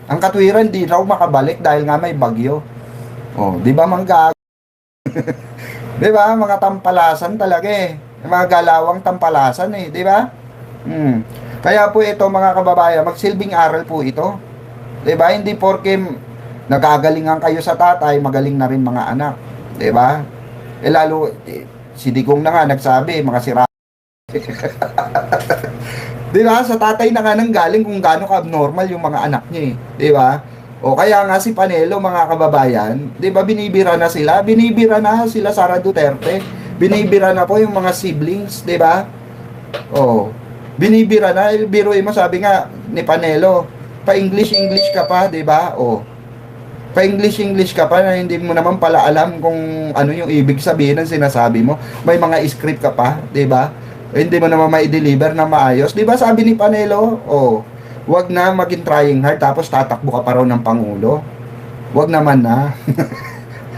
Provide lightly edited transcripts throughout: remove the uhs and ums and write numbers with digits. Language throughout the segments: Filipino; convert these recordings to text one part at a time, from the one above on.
Ang katwiran, di raw makabalik dahil nga may bagyo. Oh, di ba mga di ba mga tampalasan talaga eh. Mga galawang tampalasan eh, di ba? Hmm. Kaya po ito mga kababayan, magsilbing aral po ito. Di ba? Hindi porke nagagalingan kayo sa tatay, magaling na rin mga anak. Di ba? Eh lalo, si Digong na nga nagsabi, mga sira. Di ba? Sa tatay na nga nang galing kung gaano ka-abnormal yung mga anak niya eh. Di ba? O kaya nga si Panelo mga kababayan, di ba binibira na sila? Binibira na sila Sara Duterte. Binibira na po yung mga siblings, di ba? O, binibira na. Biruin mo, sabi nga ni Panelo, pa-English ka pa, di ba? O, pa-English ka pa na hindi mo naman pala alam kung ano yung ibig sabihin ng sinasabi mo. May mga script ka pa, di ba? Hindi mo naman mai-deliver na maayos. Di ba sabi ni Panelo, oh, wag na maging trying hard tapos tatakbo ka pa raw ng Pangulo. Wag naman na.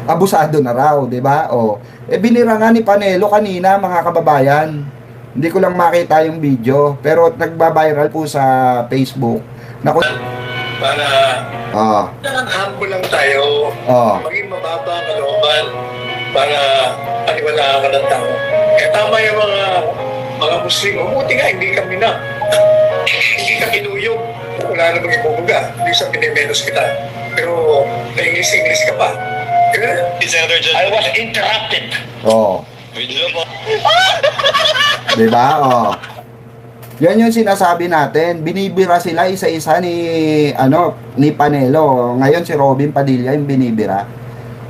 Abusado na raw, di ba? Oh, binira nga ni Panelo kanina mga kababayan. Hindi ko lang makita yung video, pero nagba-viral po sa Facebook. Naku, para humble lang tayo, maging mababa ang kalooban para paniwalaan ka ng tao. Kaya tama yung mga Muslim. Mabuti nga, hindi kami na. Hindi ka kinuyog. Wala na maging bubuga. Hindi sa pinimenos kita. Pero na-English ka pa. I was interrupted. oh. Video po. Diba? Oh. Yan yung sinasabi natin. Binibira sila isa-isa ni Panelo. Ngayon si Robin Padilla yung binibira.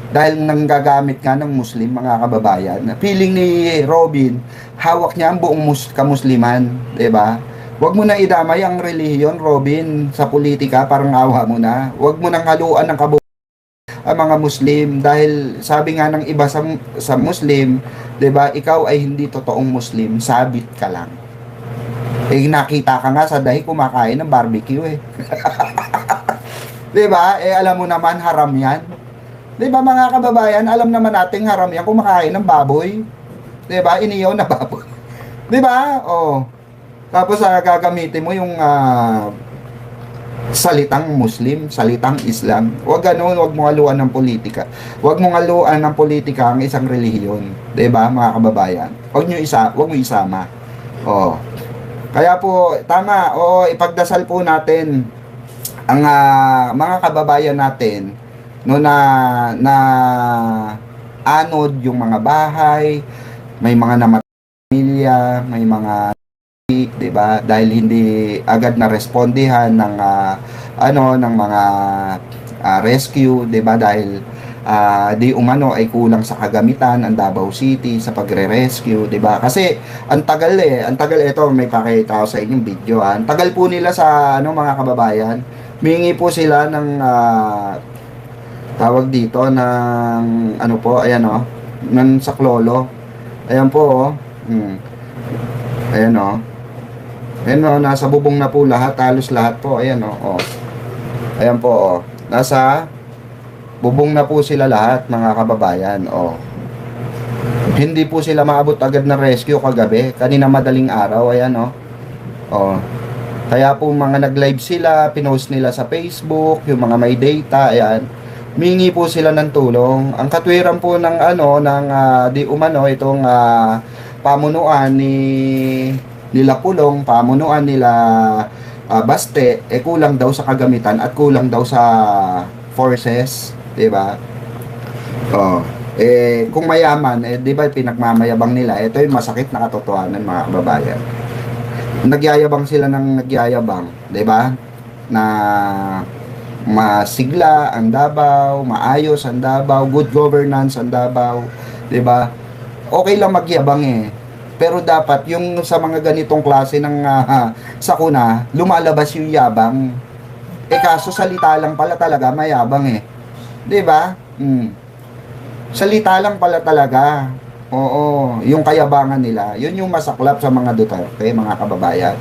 Dahil nanggagamit nga ng Muslim mga kababayan. Feeling ni Robin, hawak niya ang buong kamusliman, 'di ba? Huwag mo na idamay ang relihiyon, Robin, sa politika, parang awa mo na. Huwag mo nang haluan ng ang mga Muslim dahil sabi nga ng iba sa Muslim, 'di ba? Ikaw ay hindi totoong Muslim, sabit ka lang. Eh nakita ka nga sa dahi kumakain ng barbecue eh. 'Di ba? Eh alam mo naman haram 'yan. 'Di ba mga kababayan, alam naman nating haram 'yan kumakain ng baboy. 'Di ba? Iniyaw na baboy. 'Di ba? Oh. Tapos gagamitin mo yung salitang Muslim, salitang Islam. Huwag ganoon, huwag mo haluan ng politika. Huwag mo haluan ng politika ang isang relihiyon, 'di ba, mga kababayan? Huwag mo isama. Oh. Kaya po tama, ipagdasal po natin ang mga kababayan natin no na anod yung mga bahay, may mga namatay pamilya, may mga 'di ba? Dahil hindi agad na respondihan ng ng mga rescue, 'di ba? Dahil di umano ay kulang sa kagamitan ang Davao City sa pagre-rescue, 'di ba? Kasi ang tagal ito, may pakita ko sa inyong video. Ang tagal po nila sa mga kababayan. Mingi po sila ng tawag dito ng ayan ng saklolo. Ayan po Ayan Ayan nasa bubong na po lahat, halos lahat po. Ayan Ayan po nasa bubong na po sila lahat mga kababayan. Hindi po sila maabot agad na rescue kagabi, kanina madaling araw. Ayan kaya po mga nag-live sila, pinost nila sa Facebook, yung mga may data, ayan. Mingi po sila ng tulong. Ang katwiran po ng di umano itong pamunuan nila Pulong, pamunuan nila Baste, kulang daw sa kagamitan at kulang daw sa forces, 'di ba? Kung mayaman, 'di ba pinagmamayabang nila? Ito yung masakit na katotohanan mga kababayan. Nagyayabang sila ng nagyayabang, 'di ba? Na masigla ang Davao, maayos ang Davao, good governance ang Davao, 'di ba? Okay lang magyabang pero dapat yung sa mga ganitong klase ng sakuna, lumalabas yung yabang. Kaso salita lang pala talaga mayabang 'di ba? Salita lang pala talaga. Oo, yung kayabangan nila, yun yung masaklap sa mga Duterte, mga kababayan.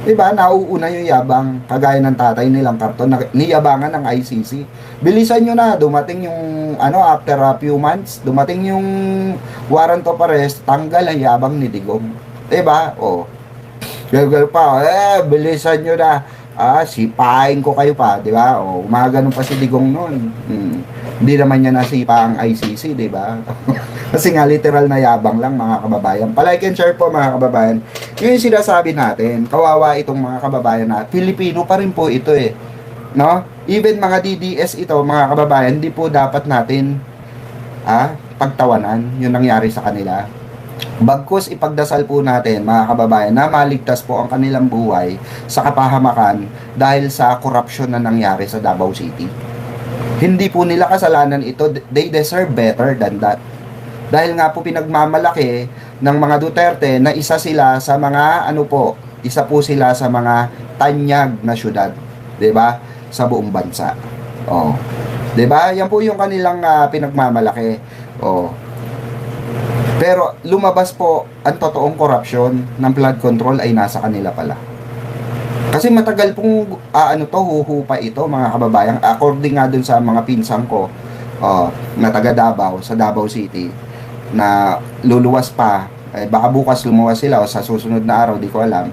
Diba, nauuna yung yabang, kagaya ng tatay nilang karton, niyabangan ng ICC. Bilisan nyo na, dumating yung, after a few months, dumating yung warrant of arrest, tanggal ang yabang ni Digong. Diba? Gagal pa, bilisan nyo na. sipain ko kayo pa, di ba? O, umaganon pa si Digong noon. Hindi naman niya nasipa ang ICC, di ba? Kasi nga, literal na yabang lang, mga kababayan. Palike and share po, mga kababayan. Yun yung sinasabi natin, kawawa itong mga kababayan na, Pilipino pa rin po ito eh. No? Even mga DDS ito, mga kababayan, hindi po dapat natin pagtawanan yung nangyari sa kanila. Bagkus ipagdasal po natin, mga kababayan, na maligtas po ang kanilang buhay sa kapahamakan dahil sa korupsyon na nangyari sa Davao City. Hindi po nila kasalanan ito, they deserve better than that. Dahil nga po pinagmamalaki ng mga Duterte na isa sila sa mga isa po sila sa mga tanyag na syudad, 'di ba? Sa buong bansa. 'Di ba? Yan po yung kanilang pinagmamalaki. Pero lumabas po ang totoong korupsyon ng flood control ay nasa kanila pala. Kasi matagal pong huhupa ito, mga kababayan, according nga dun sa mga pinsang ko na taga Davao, sa Davao City, na luluwas pa, baka bukas lumuwas sila o sa susunod na araw, di ko alam.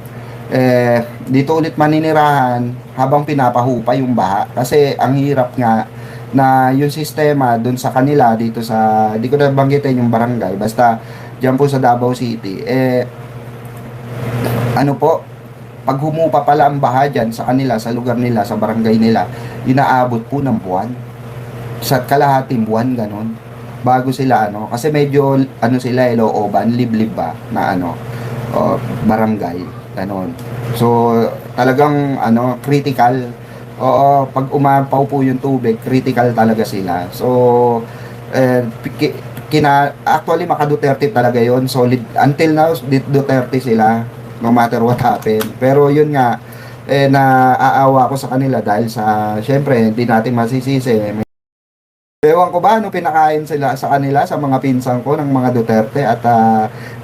Dito ulit maninirahan habang pinapahupa yung baha. Kasi ang hirap nga na yung sistema dun sa kanila dito sa, di ko na banggitin yung barangay, basta dyan po sa Davao City, pag humupa pala ang baha dyan sa kanila, sa lugar nila, sa barangay nila, inaabot po ng buwan, sa kalahating buwan, ganun, bago sila, kasi medyo, sila, looban, liblib ba, na barangay, ganun. So, talagang, critical. Oo, pag umapaw po yung tubig, critical talaga sila. So, actually, maka Duterte talaga yon, solid. Until now, Duterte sila, no matter what happen. Pero yun nga, naaawa ko sa kanila dahil sa, syempre, hindi natin masisisi. Ewan ko ba, pinakain sila sa kanila, sa mga pinsan ko, ng mga Duterte, at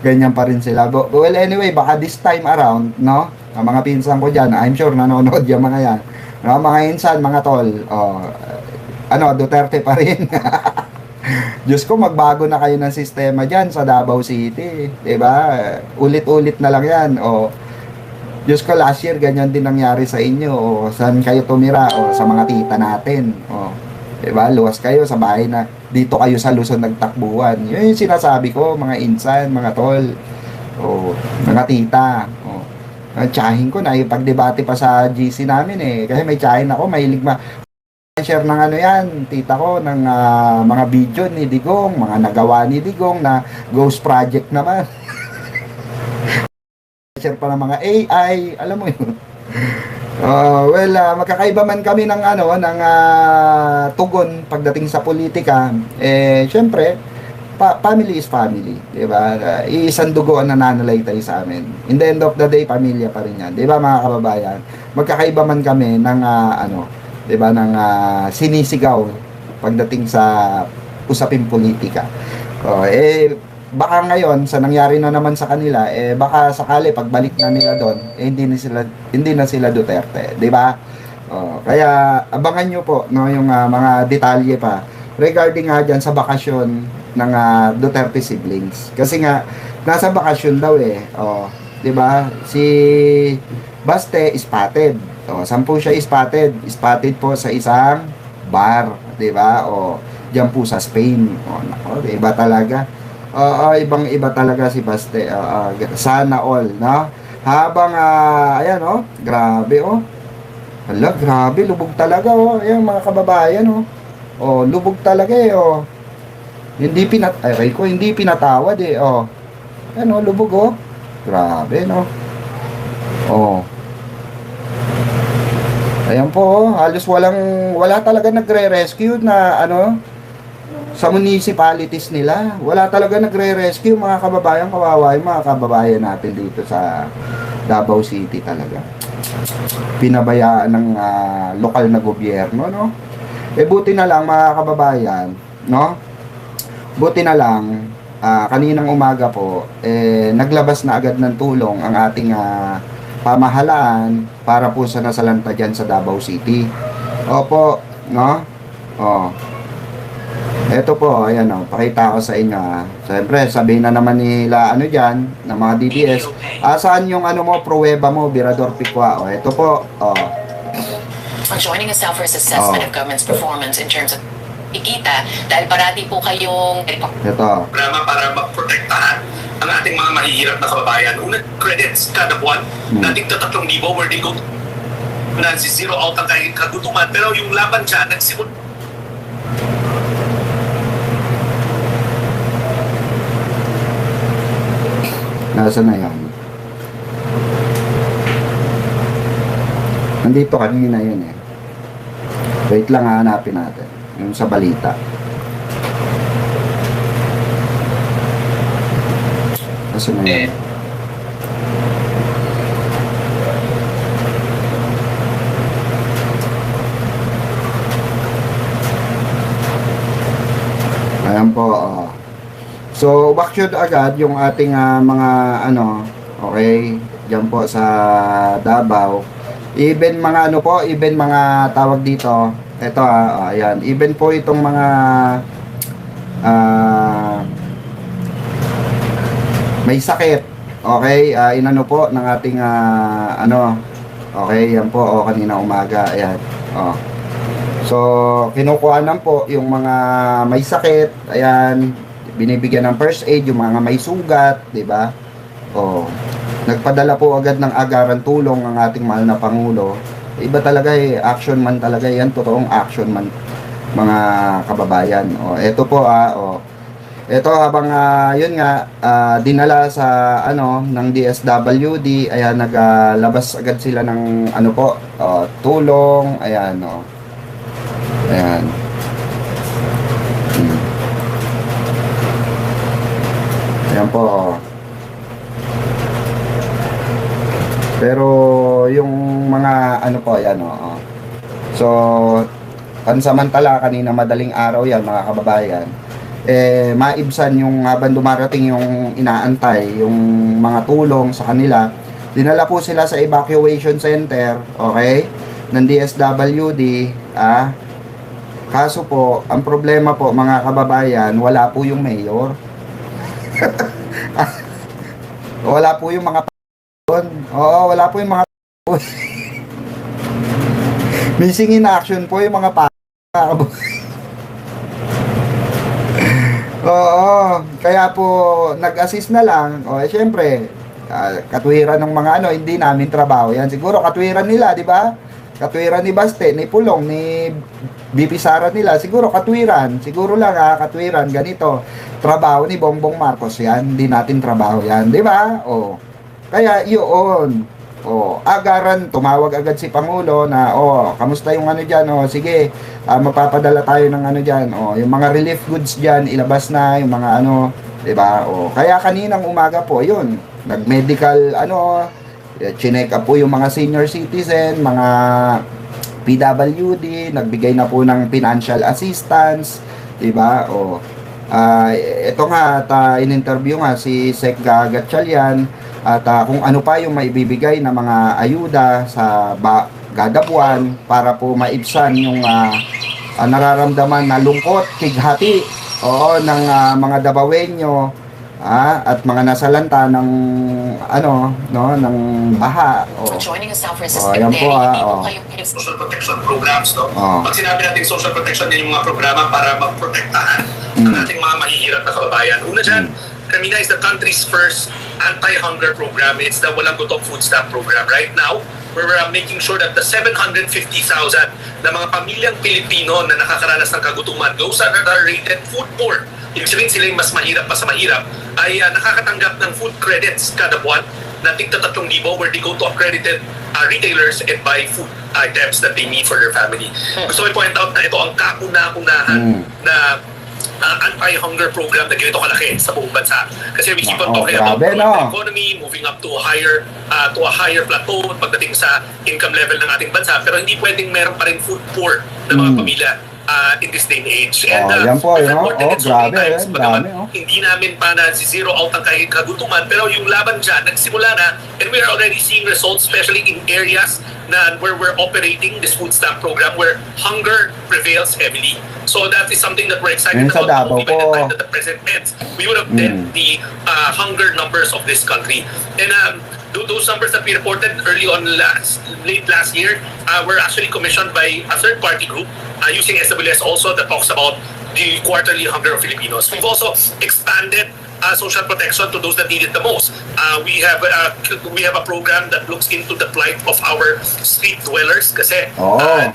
ganyan pa rin sila. Well, anyway, baka this time around, no? Ang mga pinsan ko dyan, I'm sure nanonood yung mga yan. No, mga insan, mga tol, Duterte pa rin. Diyos ko, magbago na kayo ng sistema dyan sa Davao City. Diba? Ulit-ulit na lang yan. Diyos ko, last year, ganyan din nangyari sa inyo. Saan kayo tumira? Sa mga tita natin. Diba? Luwas kayo sa bahay na dito kayo sa Luzon nagtakbuhan. Yun yung sinasabi ko, mga insan, mga tol, mga tita. Ang tsahin ko, naipagdebate pa sa GC namin kasi may tsahin ako, mahilig share ng yan, tita ko, ng mga video ni Digong, mga nagawa ni Digong na ghost project naman. Share pa ng mga AI, alam mo yun. Magkakaiba man kami ng tugon pagdating sa politika. Syempre, family is family, 'di ba? Iisang dugo ang nananalaytay sa amin. In the end of the day, pamilya pa rin 'yan, 'di ba, mga kababayan? Magkakaiba man kami ng 'di ba, ng sinisigaw pagdating sa usaping politika. Baka ngayon sa nangyari na naman sa kanila, baka sakali pagbalik na nila doon, hindi na sila Duterte, 'di ba? Kaya abangan nyo po, no, yung mga detalye pa regarding nga dyan sa bakasyon ng Duterte siblings. Kasi nga, nasa bakasyon daw 'di ba? Si Baste spotted. Sampu siya spotted po sa isang bar, 'di ba? Diyan po sa Spain. Nako, iba talaga. Ibang-iba talaga si Baste. Sana all, no? Habang grabe Hala, grabe, lubog talaga ayan, mga kababayan lubog talaga Hindi pinatawad lubog grabe, no? Ayan po, halos wala talaga nagre-rescue na sa municipalities nila. Wala talaga nagre-rescue, mga kababayan, kawawa yung mga kababayan natin dito sa Davao City talaga. Pinabayaan ng lokal na gobyerno, no? Buti na lang, mga kababayan, no? Buti na lang, kaninang umaga po, naglabas na agad ng tulong ang ating pamahalaan para po sa nasalanta dyan sa Davao City. Opo, no? Eto po, ayan pakita ko sa inyo Siyempre, sabihin na naman nila dyan, ng mga DDS, saan yung mo, pruweba mo, Birador Pikwa. Eto po, on joining us now for his assessment of government's performance in terms of ikita dahil parati po kayong Ito. Programa para maprotektahan ang ating mga mahihirap na kababayan. Unang credits kada buwan, nating 3,000 where they go na si zero out ang kagutuman. Pero yung laban dyan, nagsimula Nasaan na yan? Nandito kanina yun eh. Wait lang, hanapin natin. Yung sa balita. Nasaan na yan? Ayan po, So, backshoot agad yung ating mga okay, dyan po sa Davao. Even mga even mga tawag dito, ito ayan, even po itong mga may sakit, okay, inano po ng ating okay, yan po, kanina umaga, ayan, So, kinukuhanan po yung mga may sakit, ayan, binibigyan ng first aid, yung mga may sugat, di ba? Nagpadala po agad ng agaran tulong ang ating mahal na Pangulo. Iba talaga action man talaga yan, totoong action man, mga kababayan. Eto po ito habang yun nga dinala sa ng DSWD, ayan, naglabas agad sila ng tulong, ayan ayan. Ayan po. Pero yung mga ayan So pansamantala kanina madaling araw yan mga kababayan, maibsan yung habang dumarating yung inaantay yung mga tulong sa kanila, dinala po sila sa evacuation center, okay, ng DSWD. Kaso po ang problema po mga kababayan, wala po yung mayor. Wala po yung mga wala po yung mga missing in action po yung mga kaya po nag-assist na lang. Syempre, katwiran ng mga hindi namin trabaho yan. Siguro katwiran nila, di ba? Katwiran ni Baste, ni Pulong, ni BP Sara nila, siguro katwiran. Siguro lang katwiran, ganito. Trabaho ni Bongbong Marcos yan, hindi natin trabaho yan, di ba? Kaya yun. Agaran, tumawag agad si Pangulo na, kamusta yung dyan? Sige, mapapadala tayo ng dyan. Yung mga relief goods dyan, ilabas na, yung mga di ba? Kaya kaninang umaga po, yun, nag-medical, chinek up po yung mga senior citizen, mga PWD, nagbigay na po ng financial assistance, di ba? Ito nga, in-interview nga si Sec Gatchalian, at kung ano pa yung maibibigay na mga ayuda sa kada buwan para po maibsan yung nararamdaman na lungkot, kighati ng mga Davaoenyo, at mga nasalanta ng ng baha. Joining us now for his Ayan po, social protection programs, no? Pag sinabi natin social protection, din yung mga programa para maprotektahan ang ating mga mahihirap na kababayan. Una dyan, Camina is the country's first anti-hunger program. It's the Walang Gutom Food Stamp program. Right now, we're making sure that the 750,000 na mga pamilyang Pilipino na nakakaranas ng kagutuman, those that are rated food poor, ibig sabihin sila yung mas mahirap pa sa mahirap, ay nakakatanggap ng food credits kada buwan na tigta 3,000 where they go to accredited retailers and buy food items that they need for their family. Gusto ko i-point out na ito ang kauna-unahan na anti-hunger program na ganito kalaki sa buong bansa. Kasi we keep on talking about the economy, moving up to a higher plateau pagdating sa income level ng ating bansa, pero hindi pwedeng meron pa rin food poor na mga pamilya in this day and age. And yan po, grabe, hindi namin pa na zero out ang kagutuman, pero yung laban dyan, nagsimula na, and we are already seeing results, especially in areas na where we're operating this food stamp program where hunger prevails heavily. So that is something that we're excited about. By the time that the president ends, we would have dealt the hunger numbers of this country. And those numbers that we reported early on late last year were actually commissioned by a third-party group using SWS also that talks about the quarterly hunger of Filipinos. We've also expanded social protection to those that need it the most. We have a program that looks into the plight of our street dwellers kasi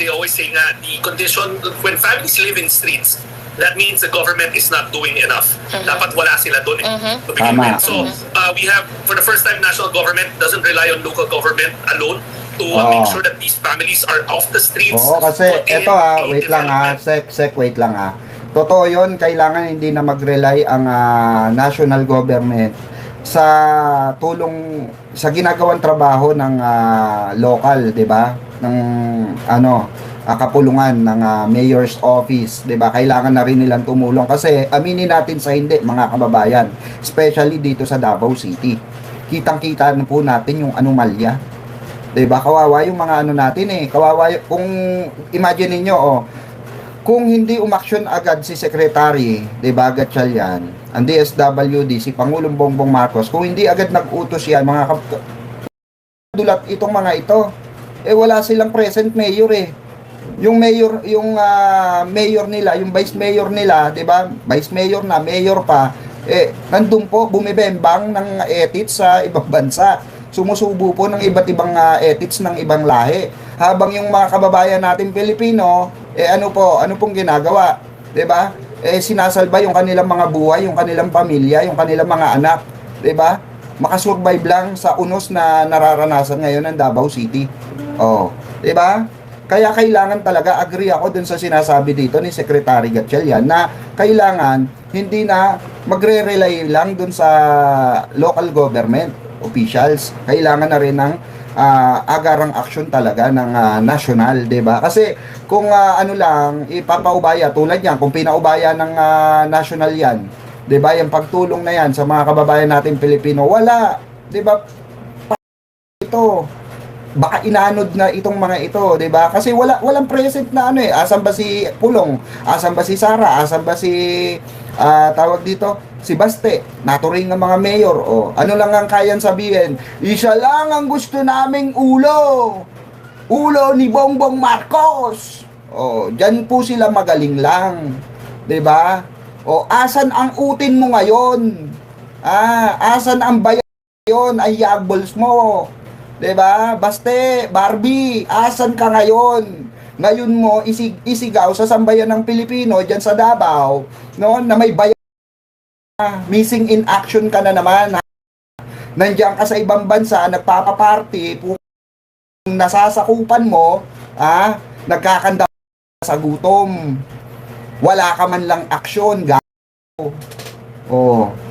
they always say nga the condition when families live in streets, that means the government is not doing enough. Dapat wala sila doon to begin with. So we have, for the first time, national government doesn't rely on local government alone to make sure that these families are off the streets. Oo, kasi eto wait lang wait lang Totoo yun, kailangan hindi na mag-rely ang national government sa tulong, sa ginagawang trabaho ng local, di ba? Ng kapulungan ng mayor's office, 'di ba? Kailangan na rin nilang tumulong kasi aminin natin sa hindi, mga kababayan, especially dito sa Davao City. Kitang-kita na po natin yung anomalya. 'Di ba? Kawawa yung mga natin kawawa kung imagine niyo kung hindi umaksyon agad si Secretary, 'di ba, Gatchalian, ang DSWD, si Pangulong Bongbong Marcos, kung hindi agad nag-utos yan, mga dulat itong mga ito, wala silang present mayor Yung mayor, mayor nila, yung vice mayor nila, 'di ba? Vice mayor na, mayor pa, nandun po bumibembang ng ethics sa ibang bansa. Sumusubo po ng iba't ibang ethics ng ibang lahi. Habang yung mga kababayan natin Pilipino, ano pong ginagawa, 'di ba? Sinasalba yung kanilang mga buhay, yung kanilang pamilya, yung kanilang mga anak, 'di ba? Makasurvive lang sa unos na nararanasan ngayon ng Davao City. 'Di ba? Kaya kailangan talaga, agree ako dun sa sinasabi dito ni Secretary Gatchalian na kailangan hindi na magre-rely lang dun sa local government officials. Kailangan na rin ng agarang action talaga ng national, 'di ba? Kasi kung lang ipapaubaya tulad yan, kung pinaubaya ng national yan, 'di ba? Yung pagtulong na yan sa mga kababayan natin Pilipino, wala, 'di ba? Ito baka inanod na itong mga ito, 'di ba? Kasi walang present na asan ba si Pulong? Asan ba si Sara? Asan ba si tawag dito? Si Baste, naturing ng mga mayor. Ano lang ang kayang sabihin? Isa lang ang gusto naming ulo. Ulo ni Bongbong Marcos. Diyan po sila magaling lang. 'Di ba? Asan ang utin mo ngayon? Asan ang bayan ngayon? Ay yagbols mo. 'Di ba? Baste, Barbie, asan ka ngayon? Ngayon mo isigaw sa sambayan ng Pilipino diyan sa Davao, no, na may bayan. Missing in action ka na naman. Nandiyan ka sa ibang bansa, nagpapaparty, nasasakupan mo, nagkakanda sa gutom. Wala ka man lang aksyon,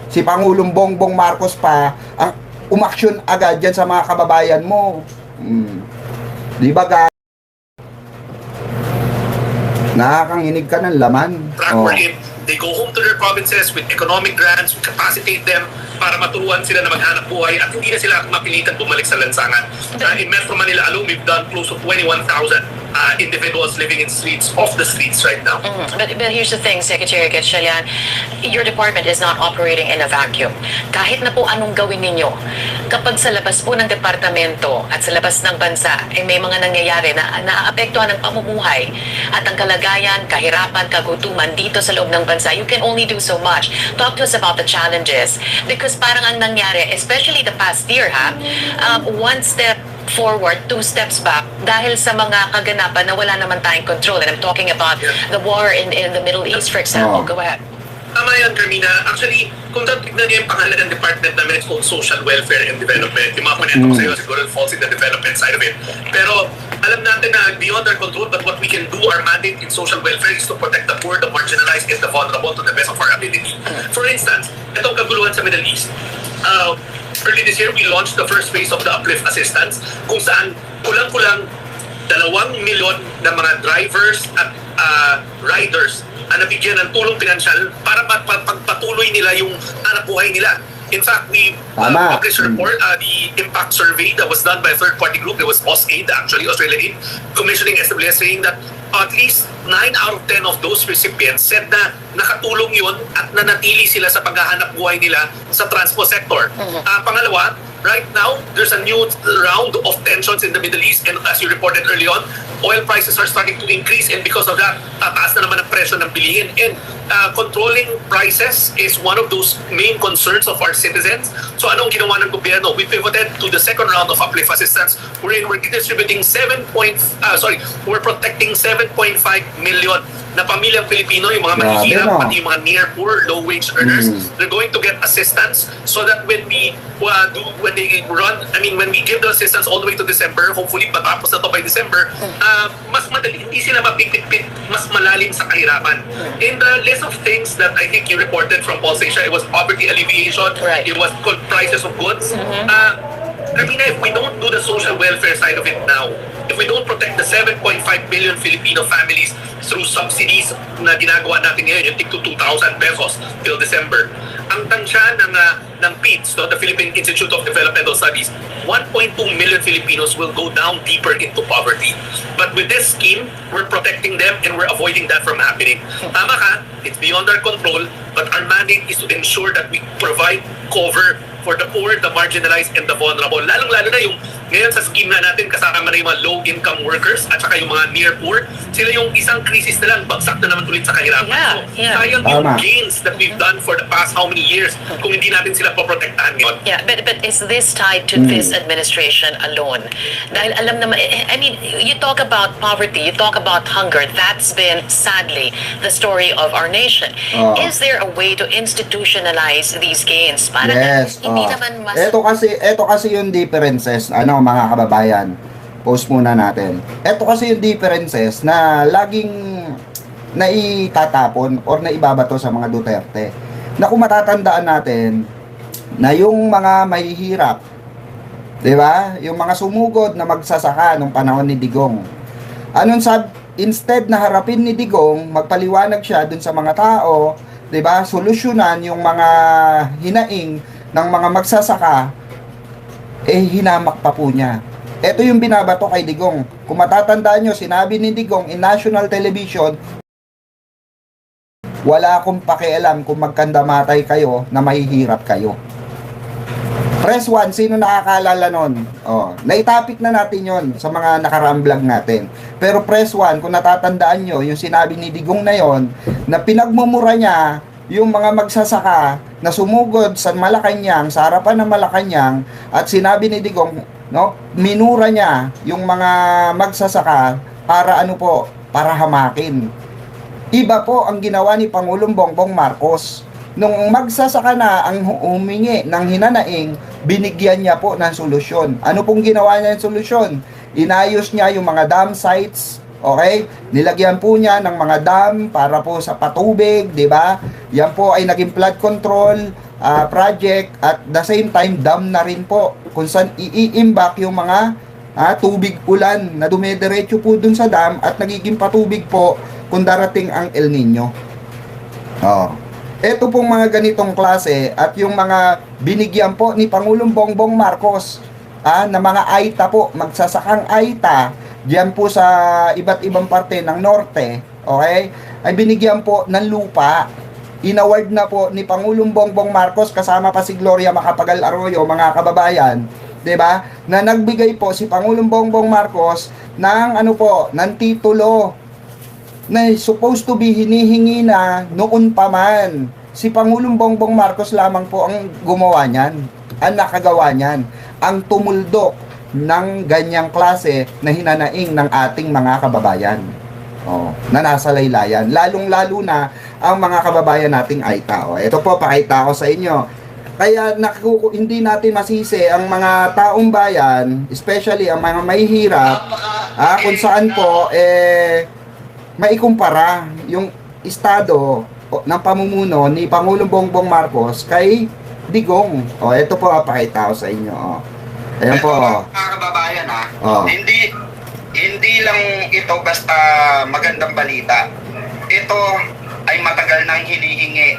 si Pangulong Bongbong Marcos pa ang umaksyon agad dyan sa mga kababayan mo. Di ba, nakakanginig ka ng laman. They go home to their provinces with economic grants, we capacitate them para maturuan sila na maghanap buhay at hindi na sila mapilitan bumalik sa lansangan. In Metro Manila alone, we've done close to 21,000 individuals living in streets, off the streets right now. But here's the thing, Secretary Gatchalian, your department is not operating in a vacuum. Kahit na po anong gawin ninyo, kapag sa labas po ng departamento at sa labas ng bansa, may mga nangyayari na naaapektuhan ng pamumuhay at ang kalagayan, kahirapan, kagutuman dito sa loob ng bansa, you can only do so much. Talk to us about the challenges because parang ang nangyari, especially the past year, one step forward, 2 steps back dahil sa mga kaganapan na wala naman tayong control. And I'm talking about the war in the Middle East, for example. Go ahead. Tama yan, Carmina. Actually, kung tignan niyo yung pangalan ng department namin, it's called Social Welfare and Development. Yung mga panento ko sa'yo, siguro it falls in the development side of it. Pero alam natin na beyond our control, but what we can do, our mandate in social welfare is to protect the poor, the marginalized, and the vulnerable to the best of our ability. For instance, itong kaguluhan sa Middle East. Early this year, we launched the first phase of the Uplift Assistance kung saan kulang-kulang 2 milyon na mga drivers at riders ang nabigyan ng tulong pinansyal para pagpatuloy nila yung hanap buhay nila. In fact, we published a report, the impact survey that was done by a third-party group. It was AusAid, actually, Australia Aid, commissioning SWS, saying that at least 9 out of 10 of those recipients said na nakatulong yun at nanatili sila sa paghahanap buhay nila sa transport sector. Pangalawa, right now, there's a new round of tensions in the Middle East, and as you reported early on, oil prices are starting to increase, and because of that, tataas na naman ang presyo ng bilihin. And controlling prices is one of those main concerns of our citizens. So anong ginawa ng gobyerno? We pivoted to the second round of uplift assistance, wherein we're distributing we're protecting 7.5 million na pamilyang Pilipino, yung mga mahihirap, no? pati yung mga near poor, low wage earners. They're going to get assistance so that when we when we give the assistance all the way to December, hopefully patapos na to by December, mas madali, hindi sila mapipit-pit, mas malalim sa kahirapan. In the list of things that I think you reported from Pulse Asia, it was poverty alleviation, Right. it was prices of goods. If we don't do the social welfare side of it now, if we don't protect the 7.5 million Filipino families through subsidies na ginagawa natin ngayon, yung tig to 2,000 pesos till December, ang tansya ng PIDS, the Philippine Institute of Developmental Studies, 1.2 million Filipinos will go down deeper into poverty. But with this scheme, we're protecting them and we're avoiding that from happening. Tama ka, it's beyond our control, but our mandate is to ensure that we provide cover for the poor, the marginalized, and the vulnerable. Lalong-lalo na yung ngayon sa scheme na natin, kasama na yung mga low-income workers at saka yung mga near poor, sila yung isang krisis na lang, bagsak na naman ulit sa kahirapan. Sayang yung gains that we've done for the past how many years kung hindi natin sila poprotektahan ngayon. Yeah, but is this tied to this administration alone? Dahil alam naman, I mean, you talk about poverty, you talk about hunger. That's been, sadly, the story of our nation. Is there a way to institutionalize these gains? Para Yes. hindi naman mas... Ito kasi yung differences, mga kababayan. Post muna natin. Ito kasi yung differences na laging naitatapon or naibabato sa mga Duterte. Na kung matatandaan natin na yung mga mahihirap, 'di ba? Yung mga sumugod na magsasaka nung panahon ni Digong. Instead na harapin ni Digong, magpaliwanag siya dun sa mga tao, 'di ba? Solusyonan yung mga hinaing ng mga magsasaka, hinamak pa po niya. Ito yung binabato kay Digong. Kung matatandaan nyo, sinabi ni Digong in national television, wala akong pakialam kung magkandamatay kayo na mahihirap kayo. Press 1, sino nakakaalala nun? Naitapik na natin yon sa mga nakaraang vlog natin. Pero press 1, kung natatandaan nyo, yung sinabi ni Digong na yon, na pinagmumura niya yung mga magsasaka na sumugod sa Malacanang, sa harapan ng Malacanang, at sinabi ni Digong, minura niya yung mga magsasaka para hamakin. Iba po ang ginawa ni Pangulong Bongbong Marcos. Nung magsasaka na ang humingi ng hinanaing, binigyan niya po ng solusyon. Ano pong ginawa niya ng solusyon? Inayos niya yung mga dam sites. Okay? Nilagyan po niya ng mga dam para po sa patubig, di ba? Yan po ay naging flood control project, at the same time dam na rin po kung saan iimbak yung mga tubig ulan na dumediretso po dun sa dam at nagiging patubig po kung darating ang El Nino. Ito pong mga ganitong klase at yung mga binigyan po ni Pangulong Bongbong Marcos na mga aita po, magsasakang aita diyan po sa iba't ibang parte ng norte, okay, ay binigyan po ng lupa. Inaward na po ni Pangulong Bongbong Marcos kasama pa si Gloria Macapagal Arroyo, mga kababayan, 'di ba? Na nagbigay po si Pangulong Bongbong Marcos ng ng titulo na supposed to be hinihingi na noon pa man. Si Pangulong Bongbong Marcos lamang po ang gumawa niyan, ang nakagawa niyan, ang tumuldok ng ganyang klase na hinanaing ng ating mga kababayan na nasa laylayan, lalong-lalo na ang mga kababayan nating Aita. Ito po, pakita ko sa inyo. Kaya hindi natin masisi ang mga taong bayan, especially ang mga mahihirap, kung saan po maikumpara yung estado ng pamumuno ni Pangulong Bongbong Marcos kay Digong. Ito po, pakita ko sa inyo. Ayan po. Mga kababayan hindi lang ito basta magandang balita. Ito ay matagal nang hinihingi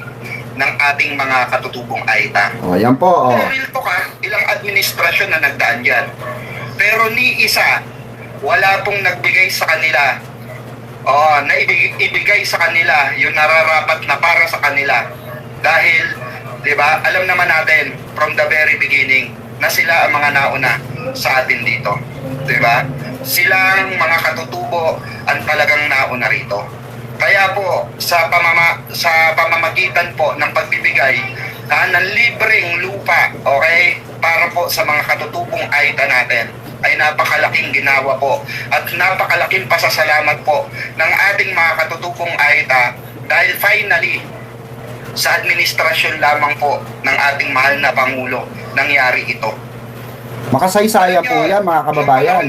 ng ating mga katutubong Aita. Ayan po. Real to ilang administrasyon na nagdaan dyan. Pero ni isa, wala pong nagbigay sa kanila. Na ibigay sa kanila yung nararapat na para sa kanila. Dahil, di ba, alam naman natin from the very beginning, na sila ang mga nauna sa atin dito. Diba? Silang mga katutubo ang talagang nauna rito. Kaya po, sa pamamagitan po ng pagbibigay ng libreng lupa, okay, para po sa mga katutubong Aita natin, ay napakalaking ginawa po at napakalaking pasasalamat po ng ating mga katutubong Aita dahil finally, sa administrasyon lamang po ng ating mahal na Pangulo, nangyari ito. Makasaysaya po yan, mga kababayan.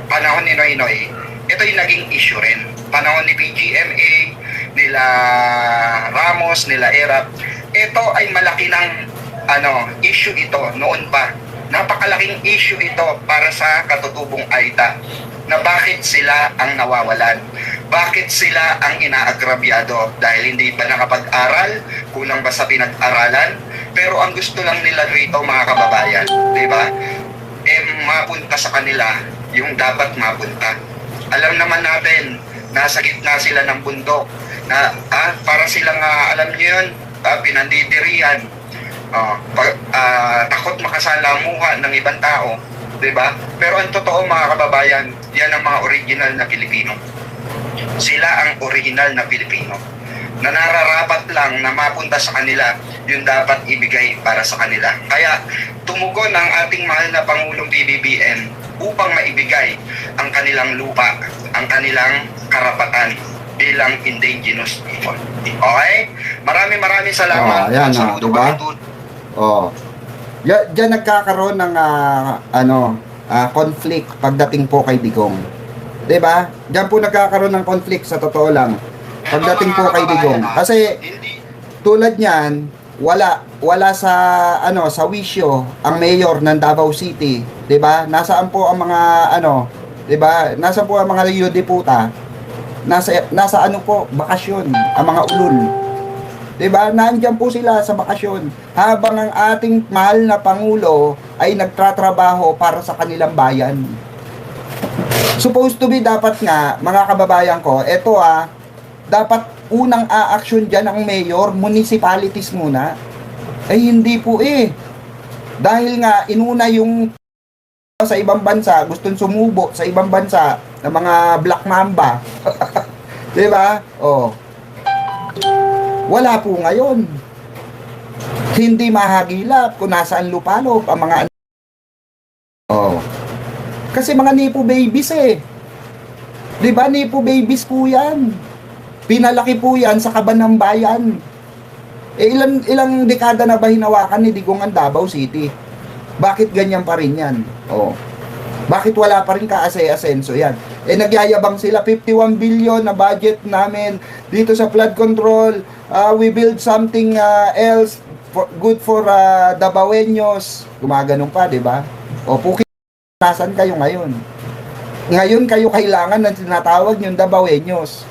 Panahon ni Noynoy, ito yung naging issue rin. Panahon ni PGMA, nila Ramos, nila Erap, ito ay malaki ng issue ito noon pa. Napakalaking issue ito para sa katutubong Aita na bakit sila ang nawawalan. Bakit sila ang inaagrabyado? Dahil hindi ba nakapag-aral? Kulang ba sa pinag-aralan? Pero ang gusto lang nila rito, mga kababayan, di ba? Mapunta sa kanila yung dapat mapunta. Alam naman natin, nasa gitna sila ng bundok na para silang alam niyo yun, pinandidirihan, takot makasalamuha ng ibang tao, di ba? Pero ang totoo, mga kababayan, yan ang mga original na Pilipino. Sila ang original na Pilipino na nararapat lang na mapunta sa kanila yung dapat ibigay para sa kanila. Kaya tumugon ang ating mahal na Pangulong PBBM upang maibigay ang kanilang lupa, ang kanilang karapatan bilang indigenous people. Okay? Maraming salamat. Ayan, diba? Diyan nagkakaroon ng conflict pagdating po kay Digong. Diba? Diyan po nagkakaroon ng conflict sa totoo lang. Pagdating po kay Digong. Kasi tulad niyan, wala sa sa wisyo ang mayor ng Davao City, 'di ba? Nasaan po ang mga 'di ba? Nasaan po ang mga yudiputa? Nasa po, bakasyon, ang mga ulol. 'Di ba? Nandiyan po sila sa bakasyon habang ang ating mahal na pangulo ay nagtatrabaho para sa kanilang bayan. Supposed to be dapat nga, mga kababayan ko, eto dapat unang aaksyon dyan ang mayor, municipalities muna. Ay hindi po Dahil nga, inuna yung sa ibang bansa, gustong sumubo sa ibang bansa ng mga Black Mamba. Diba? Wala po ngayon. Hindi mahagilap kung nasaan lupalop ang mga kasi mga nipo babies Diba? Nipo babies po yan. Pinalaki po yan sa kaban ng bayan. Ilang dekada na ba hinawakan ni Digong ang Davao City? Bakit ganyan pa rin yan? Bakit wala pa rin kaase-asenso yan? Nagyayabang sila, 51 billion na budget namin dito sa flood control. We build something else good for Davaoeños. Gumaganong pa, di ba? Nasan kayo ngayon? Ngayon kayo kailangan na tinatawag yung Davaoeños.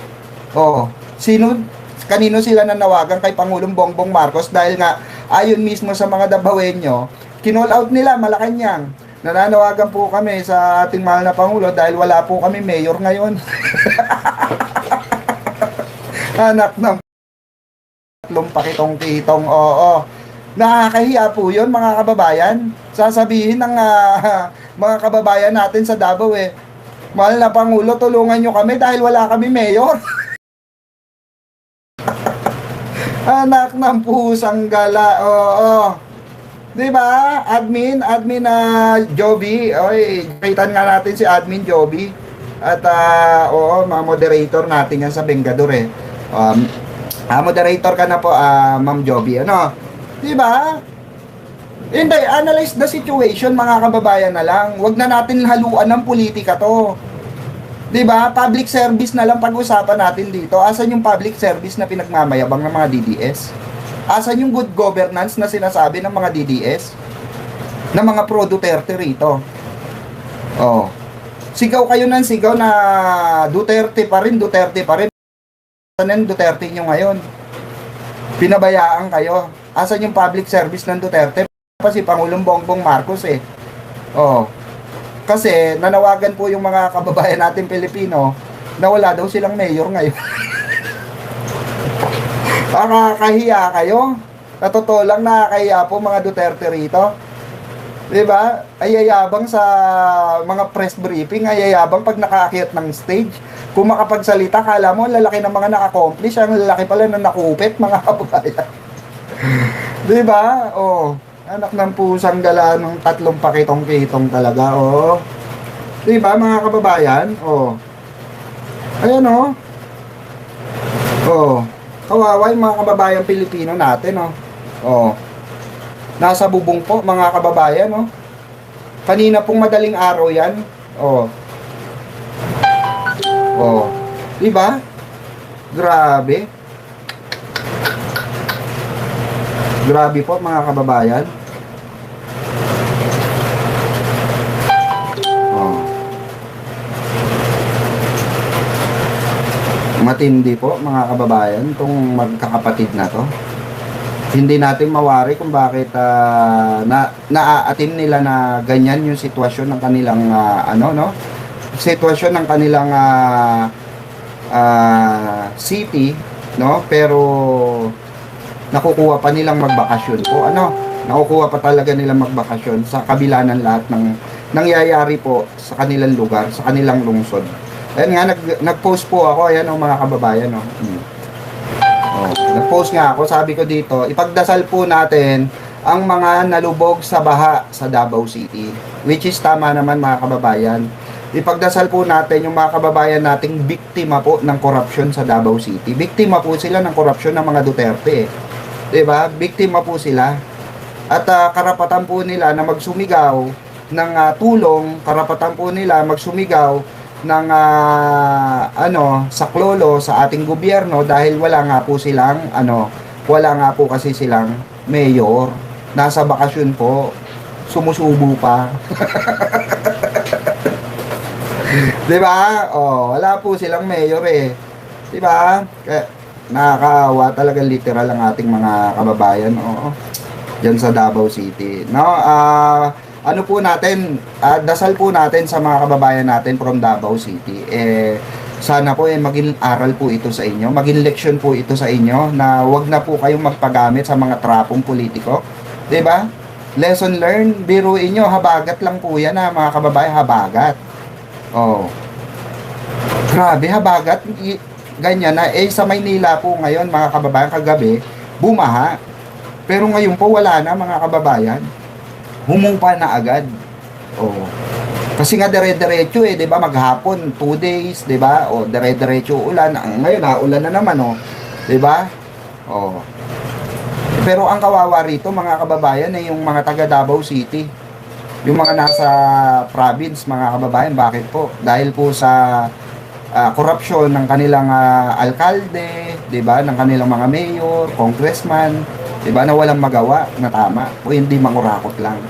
Kanino sila nanawagan kay Pangulong Bongbong Marcos dahil nga ayon mismo sa mga Davaoeño, kinall out nila Malacanang. Nananawagan po kami sa ating mahal na Pangulo dahil wala po kami mayor ngayon. Anak ng pakitong-kitong, nakakahiya po yun, mga kababayan. Sasabihin ng mga kababayan natin sa Davao mahal na Pangulo, tulungan nyo kami dahil wala kami mayor. Anak ng pusang gala. Di ba? Admin Joby. Kaitan nga natin si Admin Joby. At mga moderator natin yan sa Bengador moderator ka na po, Ma'am Joby. Di ba? Hindi, analyze the situation, mga kababayan na lang. Huwag na natin haluan ng politika to. 'Di ba? Public service na lang pag-usapan natin dito. Asan yung public service na pinagmamayabang ng mga DDS? Asan yung good governance na sinasabi ng mga DDS? Ng mga pro Duterte rito? Sigaw kayo ng sigaw na Duterte pa rin. Asan yung Duterte nyo ngayon? Pinabayaan kayo. Asan yung public service ng Duterte? Pa si Pangulong Bongbong Marcos Kasi nanawagan po yung mga kababayan natin Pilipino na wala daw silang mayor ngayon. Nakakahiya kayo. Sa totoo lang, nakakahiya po mga Duterte rito. Diba? Ayayabang sa mga press briefing, ayayabang pag nakaakyat ng stage. Kung makapagsalita, kala mo, lalaki ng mga naka-accomplish, ang lalaki pala na nakupit, mga kababayan. Diba? Oh, anak ng pusang gala ng 3 pakitong-kitong talaga, oh. Diba, mga kababayan? Oh. Ayan, oh. Oh. Kawawa yung mga kababayan Pilipino natin, oh. Oh. Nasa bubong po, mga kababayan, oh. Kanina pong madaling araw yan. Oh. Oh. Diba? Grabe. Grabe po, mga kababayan. Oh. Matindi po, mga kababayan, itong magkakapatid na to. Hindi natin mawari kung bakit naaatim nila na ganyan yung sitwasyon ng kanilang sitwasyon ng kanilang city, no? Pero nakukuha pa nilang magbakasyon po. Nakukuha pa talaga nilang magbakasyon sa kabila ng lahat ng nangyayari po sa kanilang lugar, sa kanilang lungsod. Ayan nga, nag-post po ako, ayan mga kababayan, no? Nag-post nga ako, sabi ko dito, ipagdasal po natin ang mga nalubog sa baha sa Davao City. Which is tama naman, mga kababayan. Ipagdasal po natin yung mga kababayan nating biktima po ng korupsyon sa Davao City. Biktima po sila ng korupsyon ng mga Duterte. Diba? Biktima po sila. At karapatan po nila na magsumigaw ng tulong, karapatan po nila magsumigaw ng saklolo sa ating gobyerno dahil wala nga po kasi silang mayor. Nasa bakasyon po, sumusubo pa. 'Di ba? Oh, wala po silang mayor eh. 'Di ba? Nakakaawa talaga literal ang ating mga kababayan, diyan sa Davao City. No, ano po natin, dasal po natin sa mga kababayan natin from Davao City. Sana po maging aral po ito sa inyo, maging leksyon po ito sa inyo na wag na po kayong magpagamit sa mga trapong politiko. 'Di ba? Lesson learned, biruin nyo, habagat lang po yan mga kababayan, habagat. Oh. Grabe, habagat. Ganyan na. Sa Maynila po ngayon, mga kababayan, kagabi, bumaha. Pero ngayon po, wala na, mga kababayan. Humupa na agad. Oh. Kasi nga dire-diretso 'di ba? Maghapon 2 days, 'di ba? O dire-diretso ulan. Ngayon ulan na naman 'di ba? Oh. Pero ang kawawa rito, mga kababayan, ay yung mga taga Davao City. Yung mga nasa province, mga kababayan, bakit po? Dahil po sa korupsyon ng kanilang alkalde, 'di ba? Ng kanilang mga mayor, congressman, 'di ba? Na walang magawa na tama o hindi mangurakot lang.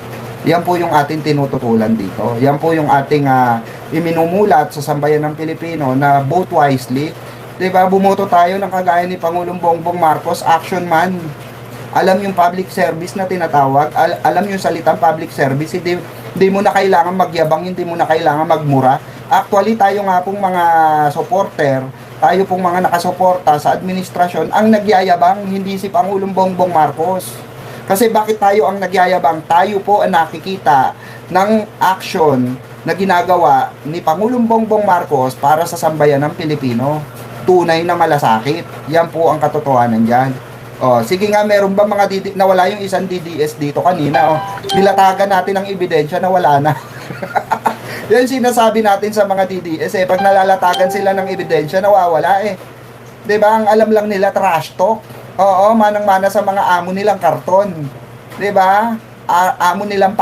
Yan po yung ating tinututulan dito. Yan po yung ating iminumulat sa sambayan ng Pilipino na vote wisely. 'Di ba? Bumoto tayo ng kagaya ni Pangulong Bongbong Marcos, action man. Alam yung public service na tinatawag, alam yung salitang public service, hindi mo na kailangan magyabang, hindi mo na kailangan magmura. Actually, tayo nga pong mga supporter, tayo pong mga nakasuporta sa administrasyon, ang nagyayabang, hindi si Pangulong Bongbong Marcos. Kasi bakit tayo ang nagyayabang? Tayo po ang nakikita ng action na ginagawa ni Pangulong Bongbong Marcos para sa sambayan ng Pilipino. Tunay na malasakit. Yan po ang katotohanan dyan. Sige nga, meron ba mga nawala yung isang DDS dito kanina? Nilatagan natin ang ebidensya na wala na. Yan sinasabi natin sa mga DDS pag nalalatagan sila ng ebidensya, nawawala 'Di ba? Ang alam lang nila trash talk. Oo, manang-mana sa mga amo nilang karton. 'Di ba? Amo nilang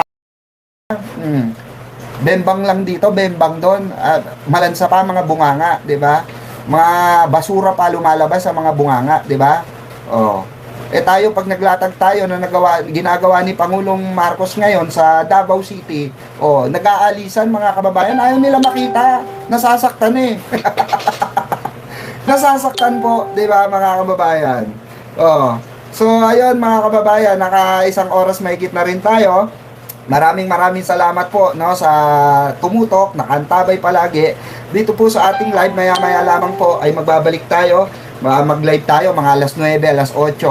bembang lang dito, bembang doon. Malansa pa mga bunganga, 'di ba? Mga basura pa lumalabas sa mga bunganga, 'di ba? Tayo pag naglatag tayo na ginagawa ni Pangulong Marcos ngayon sa Davao City, nag-aalisan mga kababayan, ayaw nila makita, nasasaktan nasasaktan po, 'di ba mga kababayan? So ayun mga kababayan, naka 1 oras mahigit na rin tayo. Maraming salamat po sa tumutok, nakantabay palagi dito po sa ating live. Maya lamang po ay magbabalik tayo, mag-live tayo mga alas 9, alas 8,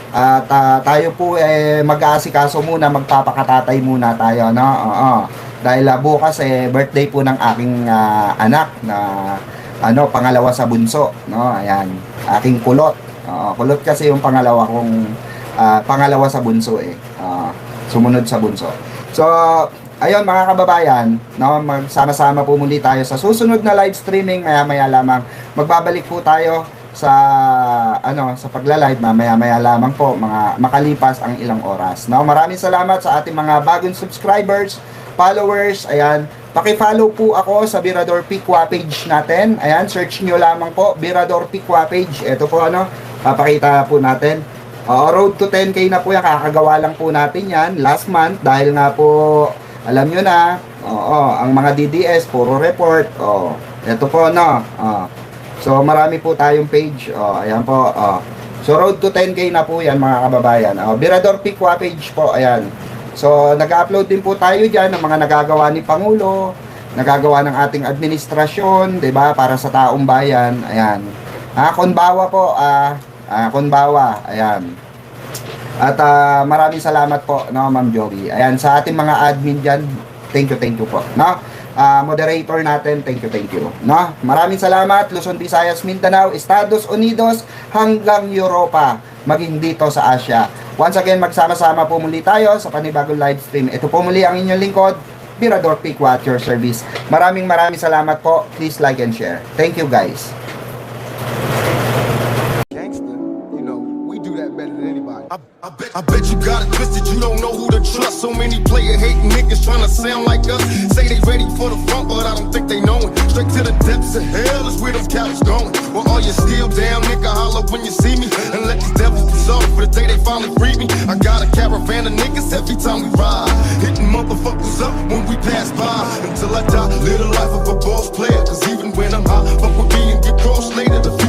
At tayo po mag-aasikaso muna, magpapakatatay muna tayo, no? Oo. Dahil bukas birthday po ng aking anak na pangalawa sa bunso, no? Ayan, aking kulot. Kulot kasi yung pangalawa sa bunso sumunod sa bunso. So, ayun mga kababayan, no, magsama-sama po muli tayo sa susunod na live streaming. Maya-maya lamang magbabalik po tayo sa sa pagla-live maya-maya lamang po, mga makalipas ang ilang oras. No, maraming salamat sa ating mga bagong subscribers, followers. Ayan, paki-follow po ako sa Birador Piqua page natin. Ayan, search nyo lamang po Birador Piqua page. Ito po papakita po natin. Road to 10k na po yan, kakagawa lang po natin yan last month dahil nga po alam nyo na, ang mga DDS puro report. Ito po so marami po tayong page. Ayan po. So road to 10k na po yan mga kababayan. Birador Piqua page po. Ayan. So nag-upload din po tayo diyan ng mga nagagawa ni Pangulo, nagagawa ng ating administrasyon, 'di ba, para sa taong bayan. Ayan. Konbawa po, Konbawa. Ayan. At maraming salamat po, no, Ma'am Joey. Ayan, sa ating mga admin diyan, thank you po, no? Moderator natin, thank you, no? Maraming salamat, Luzon, Visayas, Mindanao, Estados Unidos, hanggang Europa, maging dito sa Asia. Once again, magsama-sama po muli tayo sa panibagong live stream. Ito po muli ang inyong lingkod, Birador Piqua at your service. Maraming salamat po. Please like and share. Thank you, guys. Gangster, you know, we do that better than anybody. I bet you got it twisted, you don't know who to trust. So many player hating niggas trying to sound like us. Say they ready for the front, but I don't think they know it. Straight to the depths of hell is where them cowards going. Well, all you still down, nigga, holler when you see me. And let these devils be sorry for the day they finally free me. I got a caravan of niggas every time we ride, hitting motherfuckers up when we pass by. Until I die, live the life of a boss player. Cause even when I'm high, fuck with me and get crossed later. The